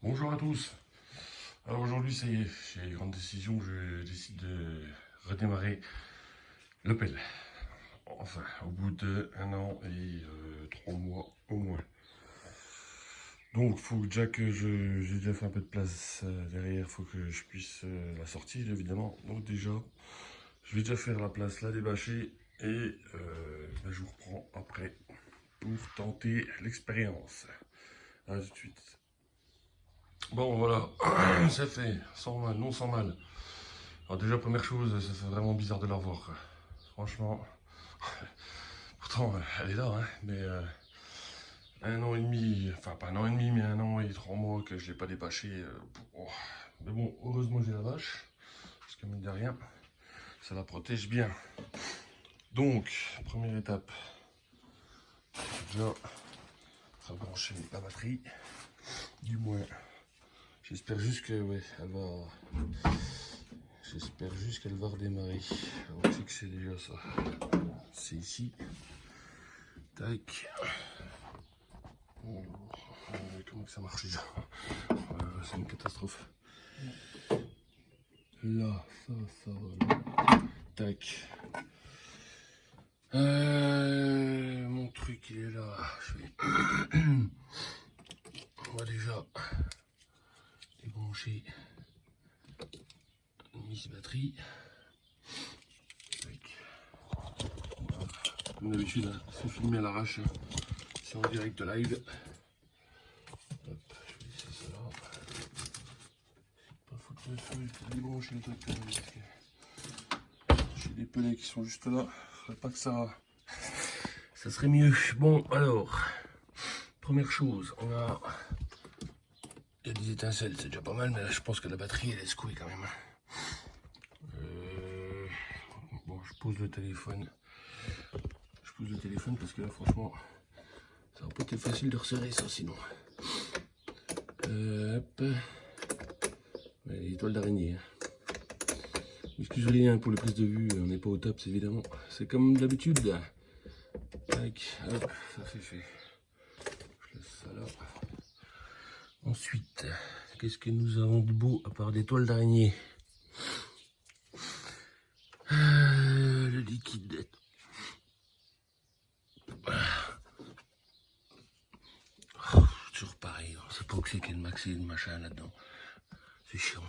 Bonjour à tous. Alors aujourd'hui, ça y est, j'ai une grande décision. Je décide de redémarrer l'Opel. Enfin, au bout d'1 an et 3 mois au moins. Donc, faut déjà que j'ai déjà fait un peu de place derrière. Faut que je puisse la sortir, évidemment. Donc déjà, je vais déjà faire la place, la débâcher et je vous reprends après pour tenter l'expérience. À tout de suite. Bon, voilà, c'est fait, sans mal, non sans mal. Alors déjà, première chose, ça fait vraiment bizarre de la revoir, quoi. Franchement, pourtant, elle est là, hein, mais 1 an et demi, enfin pas 1 an et demi, mais 1 an et 3 mois que je l'ai pas débâché. Oh. Mais bon, heureusement j'ai la vache, parce que mine de rien, ça la protège bien. Donc, première étape, déjà, rebrancher la batterie, du moins, j'espère juste que, ouais, elle va... J'espère juste qu'elle va redémarrer. On sait que c'est déjà ça. C'est ici. Tac. Comment que ça marche déjà? C'est une catastrophe. Là, ça, là. Tac. Mon truc, il est là. Je vais... On va déjà débrancher une mise batterie. Comme d'habitude, hein, c'est filmé à l'arrache. C'est en direct live. Hop, je vais laisser ça là. Pas foutre le feu, je vais débrancher le truc quand même. Parce que j'ai des pelets qui sont juste là. Faudrait pas que ça serait mieux. Bon, alors, première chose, il y a des étincelles, c'est déjà pas mal, mais là, je pense que la batterie, elle est secouée quand même. Bon, je pose le téléphone. Je pose le téléphone parce que là, franchement, ça va pas être facile de resserrer ça sinon. Hop. Ouais, les étoiles d'araignée. Excusez-moi pour les prises de vue, on n'est pas au top, c'est évidemment. C'est comme d'habitude. Tac, hop, ça c'est fait. Je laisse ça là. Ensuite, qu'est-ce que nous avons de beau à part des toiles d'araignée? Le liquide. Oh, toujours pareil, c'est pas que c'est qu'il y a de maxi et de machin là-dedans. C'est chiant.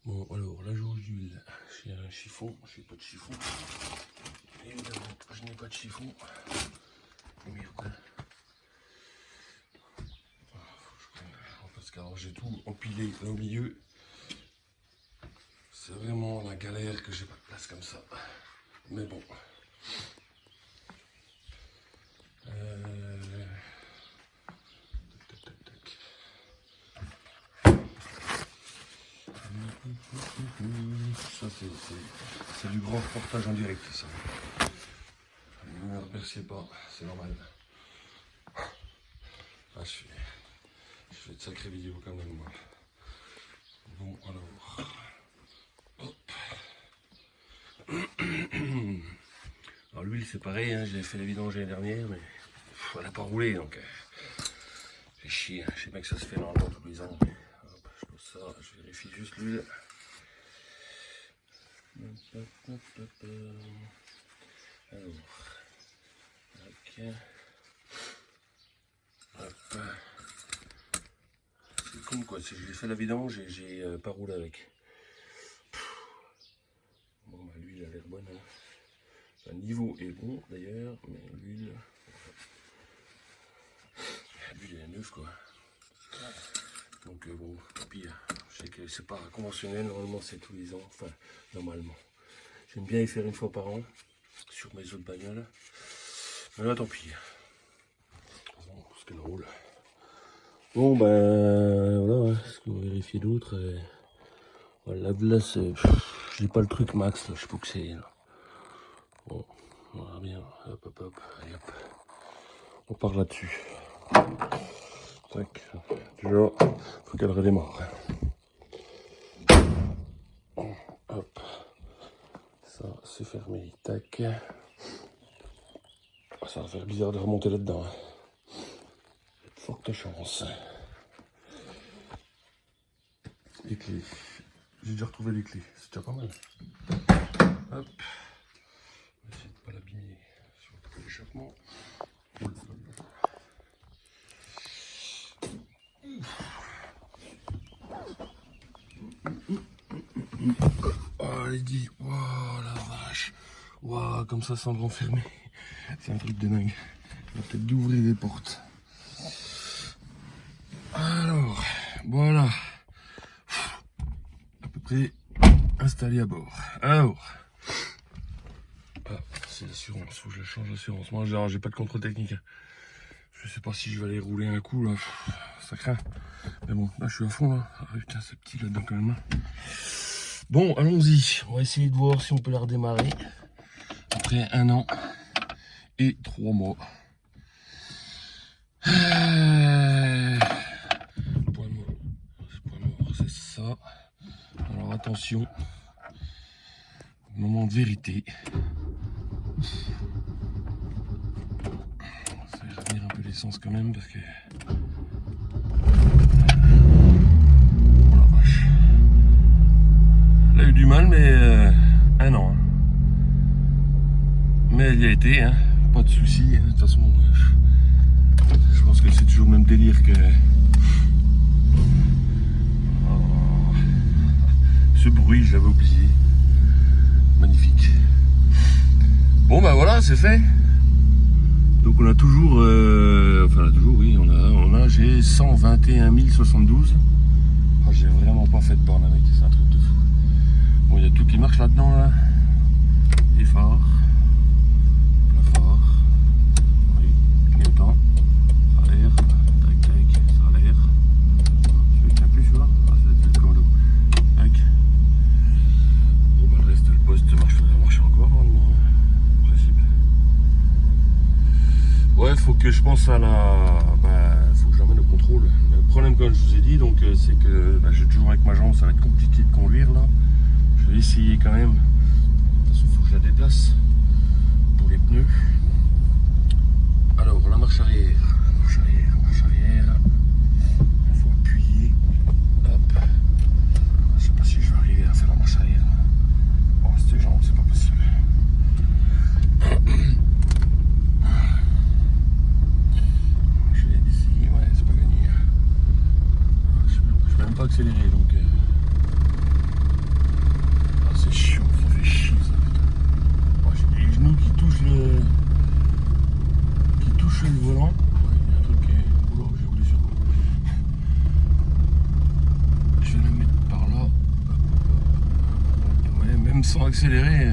Bon, alors, la jauge d'huile, j'ai un chiffon, je n'ai pas de chiffon. Évidemment, je n'ai pas de chiffon. Merde. Parce que alors j'ai tout empilé au milieu. C'est vraiment la galère que j'ai pas de place comme ça. Mais bon. Ça c'est du grand reportage en direct ça. Ne me remerciez pas, c'est normal. Ah, je fais de sacrées vidéos quand même moi. Bon alors. Hop. Alors l'huile c'est pareil, hein, j'ai fait la vidange l'année dernière, mais elle n'a pas roulé donc c'est chier, hein. Je sais bien que ça se fait normalement tous les ans. Mais, hop, je pose ça, je vérifie juste l'huile. Alors, ok. Hop. C'est con quoi, j'ai fait la vidange et j'ai pas roulé avec. Bon bah l'huile a l'air bonne. Hein. Le niveau est bon d'ailleurs, mais l'huile est neuve quoi. Donc bon, pire. Je sais que c'est pas conventionnel, normalement c'est tous les ans, enfin normalement. J'aime bien y faire une fois par an sur mes autres bagnoles. Mais là tant pis. Bon, parce qu'elle roule. Bon ben voilà, ce qu'on va vérifier d'autre. Voilà, là j'ai pas le truc max, là, je sais pas que c'est. Bon, on verra bien. Hop hop hop, allez hop. On part là-dessus. Tac, toujours, faut qu'elle redémarre. Hop, ça c'est fermé, tac. Ça va faire bizarre de remonter là-dedans. Forte chance. les clés. J'ai déjà retrouvé les clés, c'est déjà pas mal. Hop. On va essayer de ne pas l'abîmer sur l'échappement. Oh, les dit, oh la vache, wow, comme ça sans le renfermer, c'est un truc de dingue. On va peut-être d'ouvrir les portes. Alors, voilà, à peu près installé à bord. Alors, ah, c'est l'assurance, faut que je la change l'assurance. Moi, j'ai pas de contrôle technique. Je sais pas si je vais aller rouler un coup là, ça craint. Mais bon, là je suis à fond là. Ah putain, c'est petit là-dedans quand même. Bon, allons-y. On va essayer de voir si on peut la redémarrer. Après 1 an et 3 mois. Point mort, c'est ça. Alors attention. Moment de vérité. Ça va revenir un peu l'essence quand même parce que... Oh la vache. Elle a eu du mal mais 1 an. Hein. Mais elle y a été, hein. Pas de soucis. Hein. De toute façon, je pense que c'est toujours le même délire que... Oh. Ce bruit, je l'avais oublié. Magnifique. Bon ben voilà, c'est fait. Donc on a toujours, oui, j'ai 121 072. Oh, j'ai vraiment pas fait de borne avec, c'est un truc de fou. Bon, il y a tout qui marche là-dedans là. Les phares, plein phare, oui, clignotant, ça a l'air, tac tac, ça a l'air. Je vais plus, tu vois, ah, ça va être comme l'eau. Tac. Bon bah le reste, le poste marche encore normalement, hein, en principe. Ouais, faut que je pense à la... faut que j'emmène au contrôle. Le problème, comme je vous ai dit, donc c'est que j'ai toujours avec ma jambe, ça va être compliqué de conduire là. Je vais essayer quand même. De toute façon, il faut que je la déplace pour les pneus. Alors, la marche arrière. Il faut appuyer. Hop. Je sais pas si je vais arriver à faire la marche arrière. Oh, cette jambe, c'est pas possible. Pas accélérer donc ah, c'est chiant, ça fait chier ça putain. Oh, j'ai les genoux qui touchent le volant. Ouais, il y a un truc qui est... Oula, j'ai roulé sur quoi. Je vais la mettre par là. Ouais, même sans accélérer,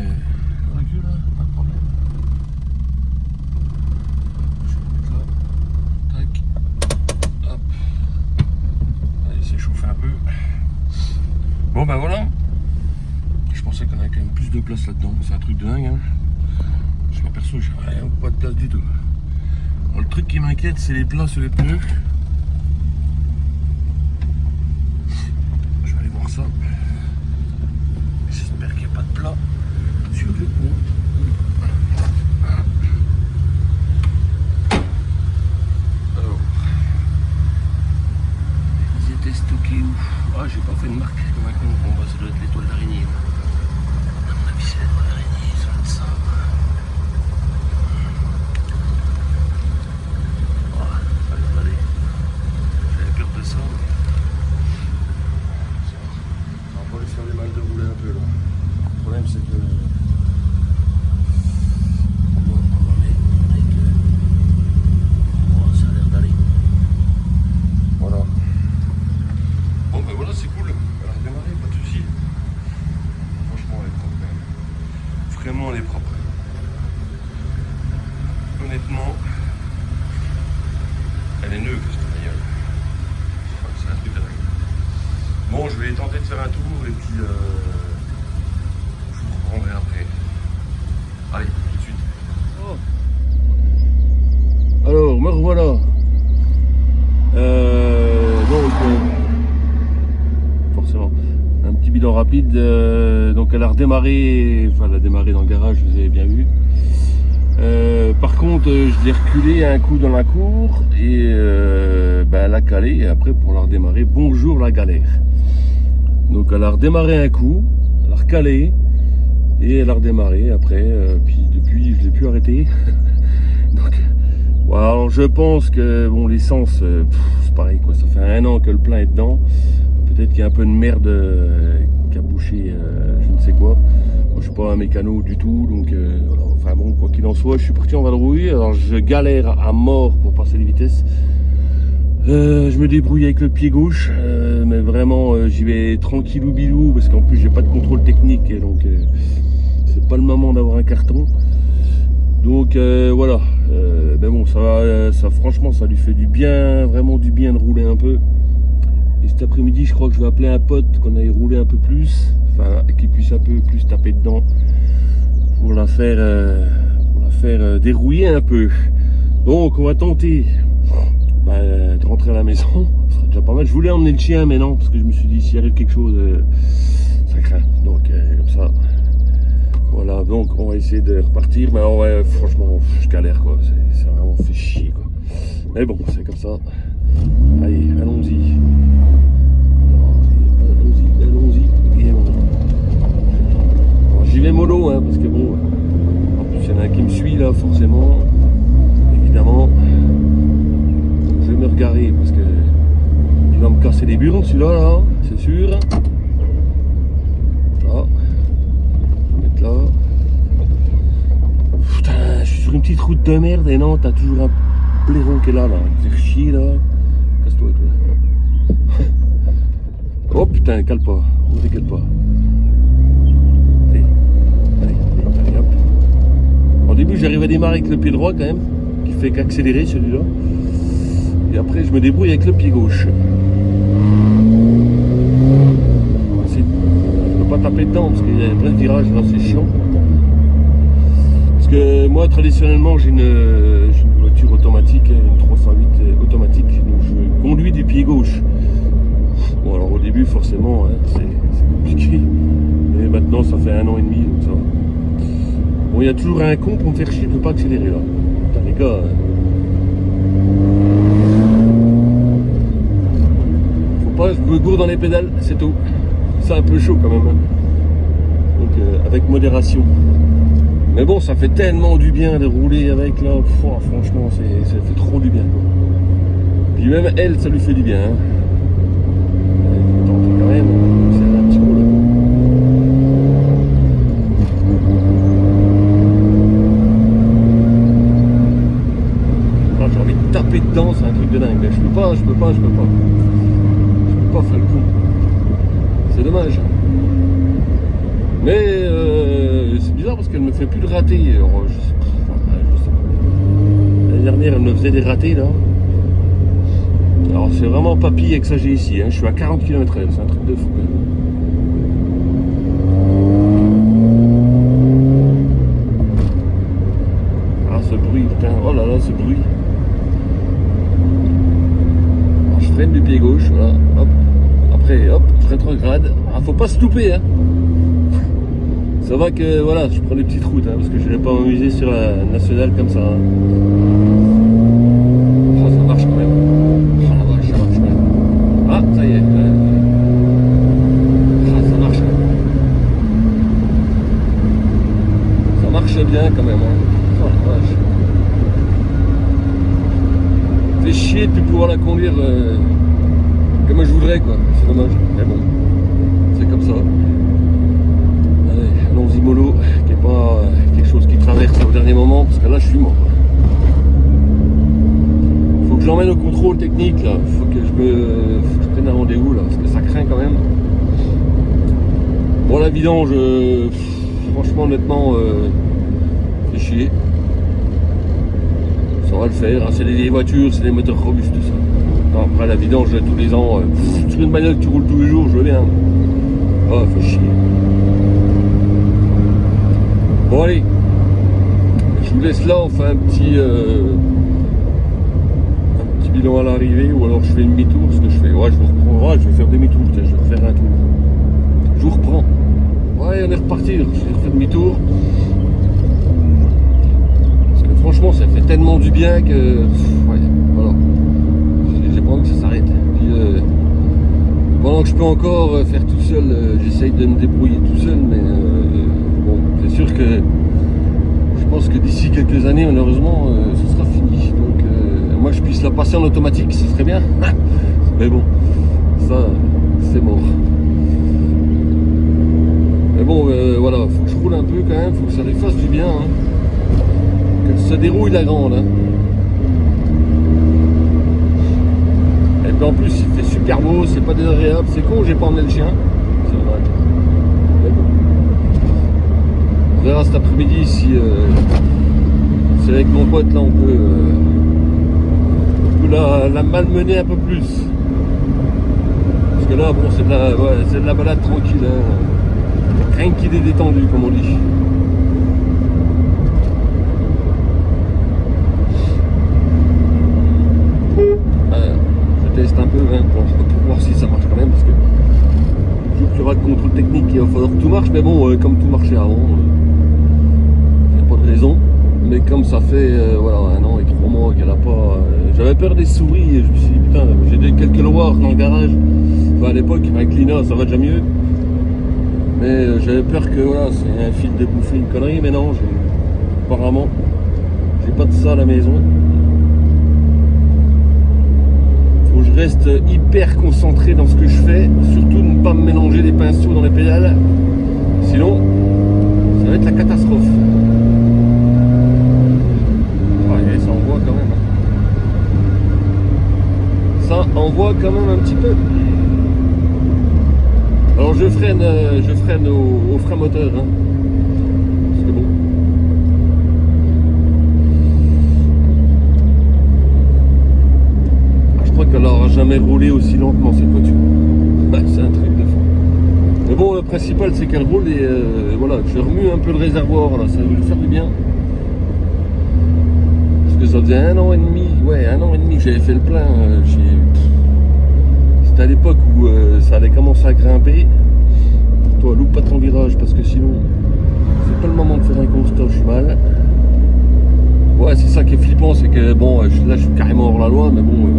je recule là, pas de problème. Je vais la mettre là. Tac. Hop. Chauffer un peu. Bon ben voilà. Je pensais qu'on avait quand même plus de place là-dedans. C'est un truc de dingue. Hein. Je m'aperçois que j'ai vraiment pas de place du tout. Alors, le truc qui m'inquiète, c'est les plats sur les pneus. Je vais aller voir ça. J'espère qu'il n'y a pas de plat sur les pneus. Stocké où? Ah, j'ai pas fait de marque comme un con. Bon bah ça doit être l'étoile d'araignée. À mon avis c'est l'étoile d'araignée, ça doit être ça. Allez. J'avais peur de ça. Ça va pas lui faire des mal de rouler un peu là. Le problème c'est que... ça a l'air d'aller. Voilà. Bon ben voilà, c'est cool, elle a redémarré, pas de soucis. Franchement elle est propre quand même. Vraiment elle est propre. Honnêtement, elle est neuve cette bagnole. C'est un truc de dingue. Bon, je vais tenter de faire un tour et puis je vous reprendrai après. Allez, tout de suite. Oh. Alors, me revoilà. Forcément, un petit bilan rapide. Donc elle a redémarré, enfin elle a démarré dans le garage, vous avez bien vu. Par contre, je l'ai reculé un coup dans la cour et elle a calé. Et après, pour la redémarrer, bonjour la galère. Donc elle a redémarré un coup, elle a recalé et elle a redémarré après. Puis depuis, je l'ai plus arrêté. Donc, bon, alors je pense que bon, l'essence, c'est pareil quoi. Ça fait 1 an que le plein est dedans. Peut-être qu'il y a un peu de merde qui a bouché, je ne sais quoi. Moi, je suis pas un mécano du tout, donc voilà. Enfin bon, quoi qu'il en soit, je suis parti en vadrouille. Alors je galère à mort pour passer les vitesses. Je me débrouille avec le pied gauche, mais vraiment j'y vais tranquillou bilou parce qu'en plus j'ai pas de contrôle technique et donc c'est pas le moment d'avoir un carton. Donc voilà, mais bon ça va, ça franchement ça lui fait du bien, vraiment du bien de rouler un peu. Et cet après-midi je crois que je vais appeler un pote qu'on aille rouler un peu plus, enfin qu'il puisse un peu plus taper dedans pour la faire dérouiller un peu. Donc on va tenter de rentrer à la maison, ce serait déjà pas mal. Je voulais emmener le chien mais non, parce que je me suis dit s'il arrive quelque chose, ça craint. Donc comme ça, voilà, donc on va essayer de repartir. Mais alors, ouais, franchement, je galère quoi, c'est vraiment fait chier quoi. Mais bon, c'est comme ça. Allez, allons-y. Allons-y. Et bon. Alors, j'y vais mollo, hein, parce que bon, en plus il y en a un qui me suit là, forcément, évidemment. Je vais me regarder parce que il va me casser les burnes celui-là là, c'est sûr. Là. On va mettre là. Putain, je suis sur une petite route de merde et non, t'as toujours un blaireau qui est là, il me fait chier là. Casse-toi toi. Oh putain, cale pas, on décale pas. Allez, hop. Au début j'arrive à démarrer avec le pied droit quand même, qui fait qu'accélérer celui-là. Et après je me débrouille avec le pied gauche. Je ne peux pas taper dedans parce qu'il y a plein de virages là, c'est chiant. Parce que moi traditionnellement j'ai une voiture automatique, une 308 automatique, donc je conduis du pied gauche. Bon alors au début forcément hein, c'est compliqué. Mais maintenant ça fait 1 an et demi donc ça va. Bon il y a toujours un con pour me faire chier, je ne peux pas accélérer là. Putain les gars. Je me gourde dans les pédales, c'est tout. C'est un peu chaud quand même. Donc avec modération. Mais bon, ça fait tellement du bien de rouler avec là. Franchement, ça fait trop du bien. Quoi. Puis même elle, ça lui fait du bien. Hein. Tenter quand même, c'est un petit peu là. J'ai envie de taper dedans, c'est un truc de dingue. Mais je peux pas. Pas faire le coup, c'est dommage, mais c'est bizarre parce qu'elle me fait plus de ratés. Alors, je sais pas. L'année dernière elle me faisait des ratés là, alors c'est vraiment papy avec ça j'ai ici, hein. Je suis à 40 km/h, c'est un truc de fou. Ah ce bruit, putain, oh là là ce bruit. Alors, je freine du pied gauche, voilà, hop. Après, hop, je rétrograde. Ah, faut pas se louper, hein. Ça va que, voilà, je prends les petites routes, hein, parce que je ne vais pas m'amuser sur la nationale comme ça. Hein. Oh, ça marche quand même. Oh la vache, ça marche quand même. Ah, ça y est. Ah, ça marche quand même. Ça marche bien quand même, hein. Oh la vache. Fait chier de plus pouvoir la conduire. Comme je voudrais quoi, c'est dommage, mais bon, c'est comme ça. Allez, allons-y mollo, qui n'est pas quelque chose qui traverse au dernier moment, parce que là je suis mort. Faut que je l'emmène au contrôle technique là, faut que je prenne un rendez-vous là, parce que ça craint quand même. Bon la vidange, franchement honnêtement, c'est chier. Ça va le faire, hein. C'est des vieilles voitures, c'est des moteurs robustes tout ça. Non, après la vidange tous les ans, sur une bagnole que tu roules tous les jours, je veux bien. Oh, fait chier. Bon allez, je vous laisse là, on fait un petit bilan à l'arrivée, ou alors je fais demi-tour, ce que je fais. Ouais, je vous reprends, ouais, je vais faire demi-tour, je vais refaire un tour. Je vous reprends. Ouais, on est reparti, je vais refaire demi-tour. Parce que franchement, ça fait tellement du bien que... ouais, voilà. J'ai pas envie que ça s'arrête. Pendant pendant que je peux encore faire tout seul, j'essaye de me débrouiller tout seul, mais bon, c'est sûr que je pense que d'ici quelques années, malheureusement, ce sera fini. Donc, moi, je puisse la passer en automatique, ce serait bien. Mais bon, ça, c'est mort. Mais bon, voilà, faut que je roule un peu quand même, faut que ça lui fasse du bien. Hein. Qu'elle se dérouille la grande. Hein. Et puis en plus, il fait super beau, c'est pas désagréable. C'est con, j'ai pas emmené le chien. C'est vrai. Mais bon. On verra cet après-midi si c'est avec mon pote là, on peut la malmener un peu plus. Parce que là, bon, c'est de la balade tranquille. Hein. Rien qu'il est détendu, comme on dit. Je teste un peu hein, pour voir si ça marche quand même. Parce que toujours qu'il y aura le contrôle technique, il va falloir que tout marche. Mais bon, comme tout marchait avant, il n'y a pas de raison. Mais comme ça fait voilà, 1 an et 3 mois qu'il n'y en a pas. J'avais peur des souris et je me suis dit putain, j'ai quelques loirs dans le garage. Enfin à l'époque, avec Lina, ça va déjà mieux. Mais j'avais peur que voilà, c'est un fil de bouffer une connerie, mais non, apparemment, j'ai pas de ça à la maison. Faut que je reste hyper concentré dans ce que je fais, surtout ne pas me mélanger les pinceaux dans les pédales, sinon ça va être la catastrophe. Ouais, ça envoie quand même. Ça envoie quand même un petit peu. Alors je freine au frein moteur, hein. Parce que bon. Je crois qu'elle n'aura jamais roulé aussi lentement cette voiture. C'est un truc de fou. Mais bon, le principal c'est qu'elle roule et voilà, je remue un peu le réservoir là, ça va lui faire du bien. Parce que ça faisait 1 an et demi, ouais, 1 an et demi que j'avais fait le plein. C'était à l'époque où ça allait commencer à grimper. Toi, loupe pas ton virage parce que sinon, c'est pas le moment de faire un constat, je suis mal. Ouais, c'est ça qui est flippant, c'est que bon, là je suis carrément hors la loi, mais bon,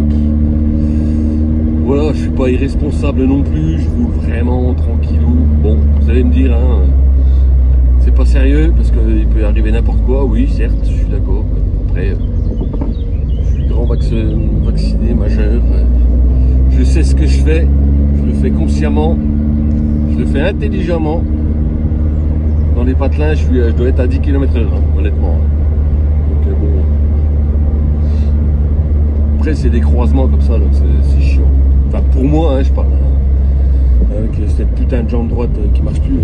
voilà, je suis pas irresponsable non plus, je roule vraiment tranquillou. Bon, vous allez me dire, hein, c'est pas sérieux parce qu'il peut arriver n'importe quoi, oui, certes, je suis d'accord. Après, je suis grand vacciné, majeur. Je sais ce que je fais, je le fais consciemment, je le fais intelligemment. Dans les patelins, je dois être à 10 km/h, hein, honnêtement. Donc bon. Après, c'est des croisements comme ça, c'est chiant. Enfin, pour moi, hein, je parle. Hein, avec cette putain de jambe droite qui marche plus.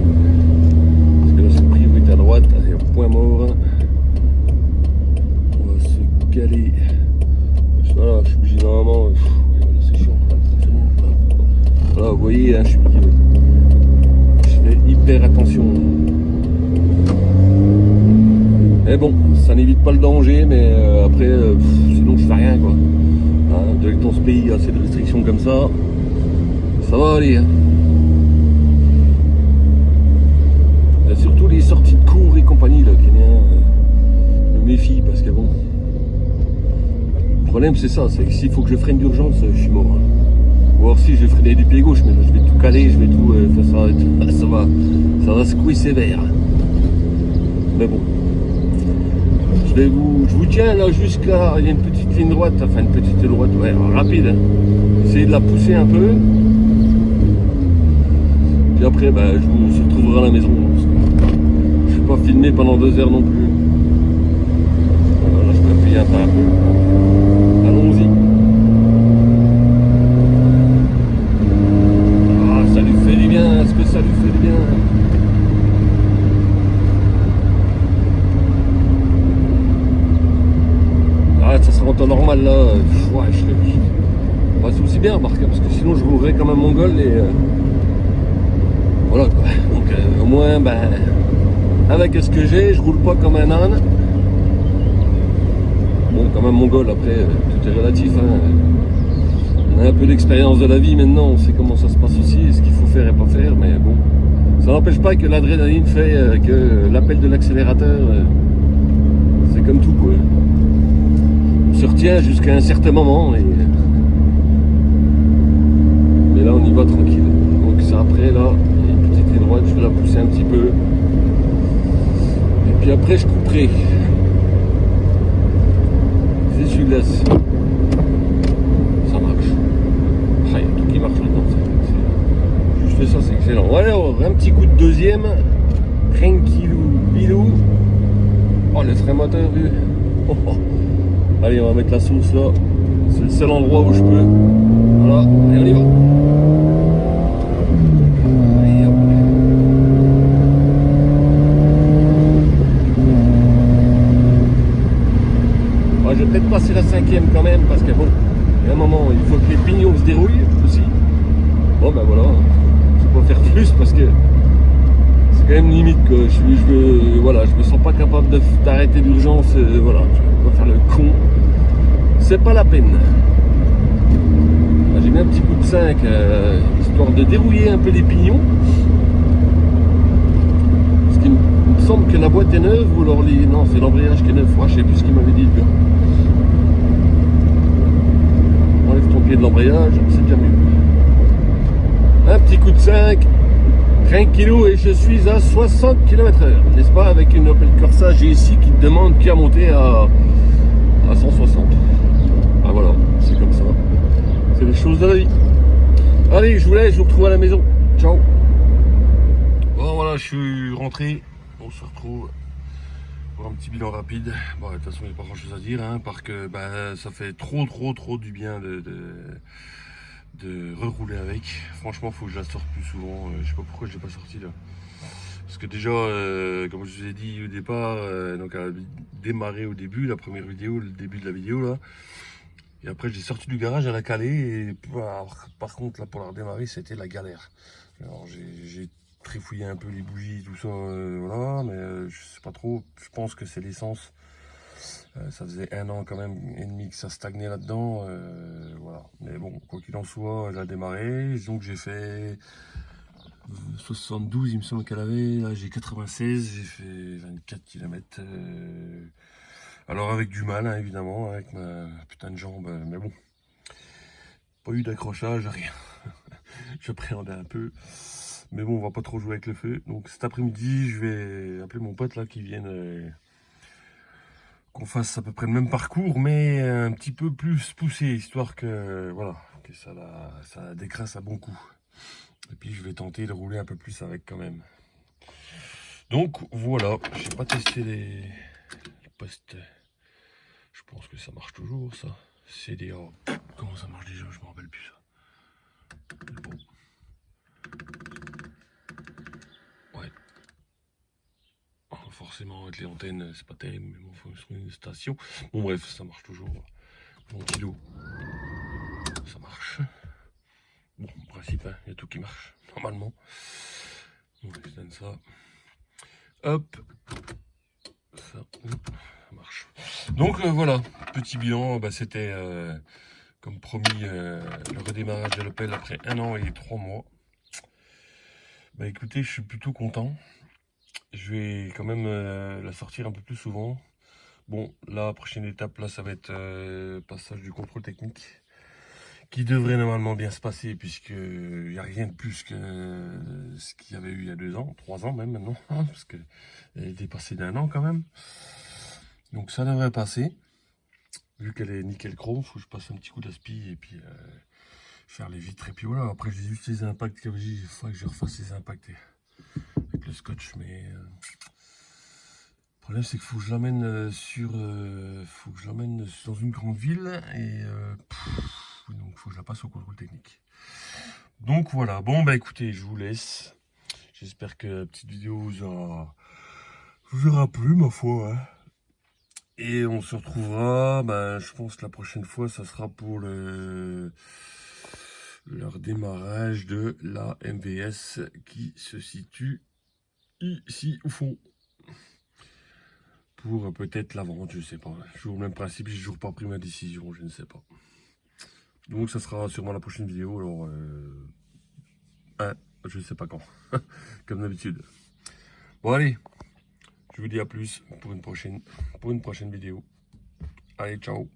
Parce que là, c'est priorité à droite, et au point mort. On va se caler. Voilà, je suis obligé normalement. C'est chiant. Voilà, vous voyez, hein, je fais hyper attention. Mais bon, ça n'évite pas le danger, mais après, sinon je fais rien quoi. Hein, dans ce pays, il y a ces restrictions comme ça va aller. Hein. Il y a surtout les sorties de cours et compagnie là, qui me méfie parce que bon. Le problème c'est ça, c'est que s'il faut que je freine d'urgence, je suis mort. Hein. Ou alors si je vais freiner du pied gauche, mais là, je vais tout caler, je vais tout. Ça va secouer sévère. Mais bon. Je vous tiens là jusqu'à. Il y a une petite ligne droite, enfin une petite droite, ouais, rapide. Hein. Essayez de la pousser un peu. Puis après, bah, je vous retrouverai à la maison. Parce que je ne vais pas filmer pendant 2 heures non plus. Voilà, je peux appuyer un peu. Allons-y. Ah, ça lui fait du bien. Est-ce que ça lui fait du bien? Ça sera en temps normal là, ouais, bah, c'est aussi bien remarqué parce que sinon je roulerais comme un mongol et voilà quoi. Donc au moins ben avec ce que j'ai, je roule pas comme un âne. Bon, comme un mongol après, tout est relatif. Hein. On a un peu d'expérience de la vie maintenant, on sait comment ça se passe ici, ce qu'il faut faire et pas faire, mais bon. Ça n'empêche pas que l'adrénaline fait que l'appel de l'accélérateur, c'est comme tout quoi. Se retient jusqu'à un certain moment mais là on y va. va tranquille. Donc c'est après là, il y a une petite ligne droite, je vais la pousser un petit peu. Et puis après je couperai. C'est essuie-glace. Ça marche. Ah, il y a tout qui marche là-dedans. Je fais ça, c'est excellent. Voilà, un petit coup de deuxième. Tranquillou, bilou. Oh, le frein moteur, vu. Oh, oh. Allez, on va mettre la sauce là. C'est le seul endroit où je peux. Voilà, et on y va. Allez, hop. Ah, je vais peut-être passer la 5e quand même, parce que bon, il y a un moment, il faut que les pignons se dérouillent aussi. Bon, ben voilà, je vais pas faire plus parce que c'est quand même limite que voilà, je me sens pas capable d'arrêter d'urgence. Voilà, je vais pas faire le con. C'est pas la peine. J'ai mis un petit coup de 5 histoire de dérouiller un peu les pignons. Parce qu'il me semble que la boîte est neuve ou alors non, c'est l'embrayage qui est neuf. Moi, je sais plus ce qu'il m'avait dit le gars. Enlève ton pied de l'embrayage, c'est déjà mieux. Un petit coup de 5, tranquillou, et je suis à 60 km/h, n'est-ce pas, avec une Opel Corsa GSI qui te demande qu'à monter à 160. Ah voilà, c'est comme ça. C'est les choses de la vie. Allez, je vous laisse, je vous retrouve à la maison. Ciao. Bon voilà, je suis rentré. On se retrouve pour un petit bilan rapide. Bon, de toute façon, il n'y a pas grand chose à dire, hein, parce que ça fait trop du bien de rerouler avec. Franchement, faut que je la sorte plus souvent. Je sais pas pourquoi je l'ai pas sorti là. Parce que déjà, comme je vous ai dit au départ, donc elle a démarré au début, la première vidéo, le début de la vidéo là. Et après, j'ai sorti du garage à la calée. Et par contre, là, pour la redémarrer, c'était la galère. Alors, j'ai trifouillé un peu les bougies, tout ça, voilà. Mais je sais pas trop. Je pense que c'est l'essence. Ça faisait 1 an quand même et demi que ça stagnait là-dedans. Voilà. Mais bon, quoi qu'il en soit, elle a démarré. Donc, j'ai fait 72, il me semble qu'elle avait. Là, j'ai 96. J'ai fait 24 km. Alors avec du mal, hein, évidemment, avec ma putain de jambe, mais bon, pas eu d'accrochage, rien. J'appréhendais un peu, mais bon, on va pas trop jouer avec le feu. Donc cet après-midi, je vais appeler mon pote là qui vienne, qu'on fasse à peu près le même parcours, mais un petit peu plus poussé, histoire que voilà, que ça la décrasse à bon coup. Et puis je vais tenter de rouler un peu plus avec quand même. Donc voilà, j'ai pas testé les postes. Je pense que ça marche toujours, ça. CDA. Comment ça marche déjà? Je me rappelle plus ça. Bon. Ouais. Forcément, avec les antennes, c'est pas terrible, mais bon, faut sur une station. Bon, bref, ça marche toujours. Mon kilo. Ça marche. Bon, en principe, il y a tout qui marche, normalement. On externe ça. Hop. Ça marche. Donc voilà, petit bilan, c'était comme promis le redémarrage de l'Opel après 1 an et 3 mois. Écoutez, je suis plutôt content. Je vais quand même la sortir un peu plus souvent. Bon, la prochaine étape, là, ça va être passage du contrôle technique, qui devrait normalement bien se passer, puisqu'il n'y a rien de plus que ce qu'il y avait eu il y a 2 ans, 3 ans même maintenant, hein, parce qu'elle est dépassée d'1 an quand même. Donc ça devrait passer. Vu qu'elle est nickel chrome, faut que je passe un petit coup d'aspi et puis faire les vitres. Et puis voilà, après j'ai juste les impacts comme je dis, il faudrait que je refasse les impacts avec le scotch. Mais le problème c'est qu'il faut que je l'emmène faut que je l'emmène dans une grande ville et donc il faut que je la passe au contrôle technique. Donc voilà, bon écoutez, je vous laisse. J'espère que la petite vidéo vous aura plu, ma foi, hein. Et on se retrouvera, je pense que la prochaine fois, ça sera pour le redémarrage de la MVS qui se situe ici au fond. Pour peut-être la vente, je sais pas. Toujours le même principe, j'ai toujours pas pris ma décision, je ne sais pas. Donc ça sera sûrement la prochaine vidéo, alors je sais pas quand, comme d'habitude. Bon allez. Je vous dis à plus pour une prochaine vidéo. Allez, ciao.